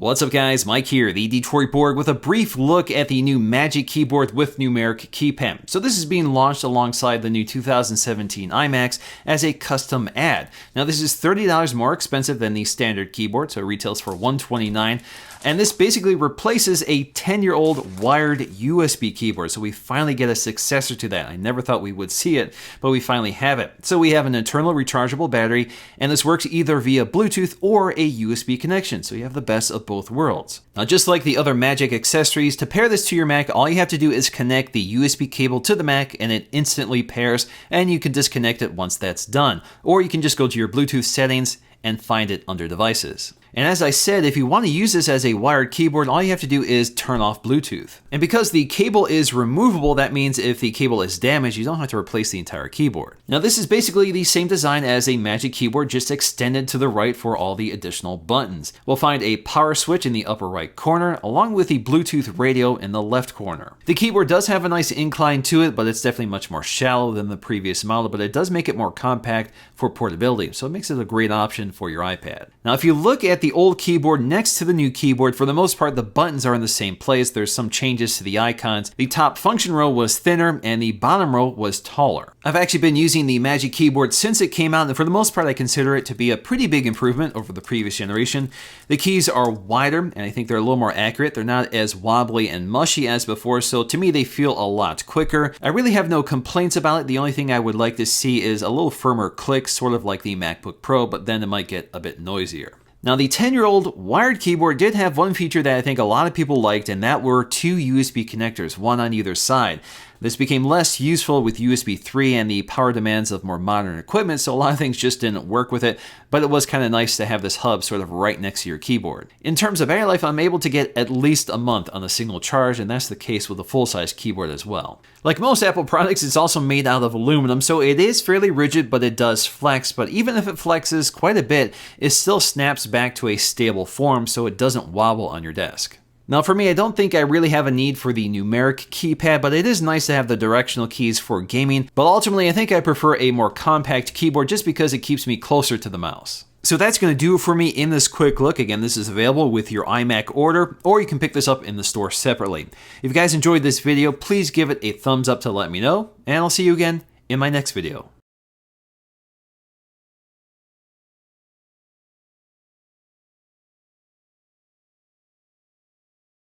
What's up guys, Mike here, the Detroit Borg, with a brief look at the new Magic Keyboard with Numeric Keypad. So this is being launched alongside the new 2017 iMacs as a custom ad. Now this is $30 more expensive than the standard keyboard, so it retails for $129. And this basically replaces a 10-year-old wired USB keyboard. So we finally get a successor to that. I never thought we would see it, but we finally have it. So we have an internal rechargeable battery, and this works either via Bluetooth or a USB connection. So you have the best of both worlds. Now, just like the other Magic accessories, to pair this to your Mac, all you have to do is connect the USB cable to the Mac and it instantly pairs, and you can disconnect it once that's done. Or you can just go to your Bluetooth settings and find it under devices. And as I said, if you want to use this as a wired keyboard, all you have to do is turn off Bluetooth. And because the cable is removable, that means if the cable is damaged, you don't have to replace the entire keyboard. Now this is basically the same design as a Magic Keyboard, just extended to the right for all the additional buttons. We'll find a power switch in the upper right corner, along with the Bluetooth radio in the left corner. The keyboard does have a nice incline to it, but it's definitely much more shallow than the previous model, but it does make it more compact for portability, so it makes it a great option for your iPad. Now if you look at the old keyboard next to the new keyboard, for the most part the buttons are in the same place. There's some changes to the icons. The top function row was thinner and the bottom row was taller. I've actually been using the Magic Keyboard since it came out, and for the most part I consider it to be a pretty big improvement over the previous generation. The keys are wider and I think they're a little more accurate. They're not as wobbly and mushy as before, so to me they feel a lot quicker. I really have no complaints about it. The only thing I would like to see is a little firmer click, sort of like the MacBook Pro, but then it might get a bit noisier. Now the 10-year-old wired keyboard did have one feature that I think a lot of people liked, and that were two USB connectors, one on either side. This became less useful with USB 3 and the power demands of more modern equipment, so a lot of things just didn't work with it, but it was kind of nice to have this hub sort of right next to your keyboard. In terms of battery life, I'm able to get at least a month on a single charge, and that's the case with a full-size keyboard as well. Like most Apple products, it's also made out of aluminum, so it is fairly rigid, but it does flex. But even if it flexes quite a bit, it still snaps back to a stable form, so it doesn't wobble on your desk. Now for me, I don't think I really have a need for the numeric keypad, but it is nice to have the directional keys for gaming. But ultimately, I think I prefer a more compact keyboard just because it keeps me closer to the mouse. So that's going to do it for me in this quick look. Again, this is available with your iMac order, or you can pick this up in the store separately. If you guys enjoyed this video, please give it a thumbs up to let me know, and I'll see you again in my next video.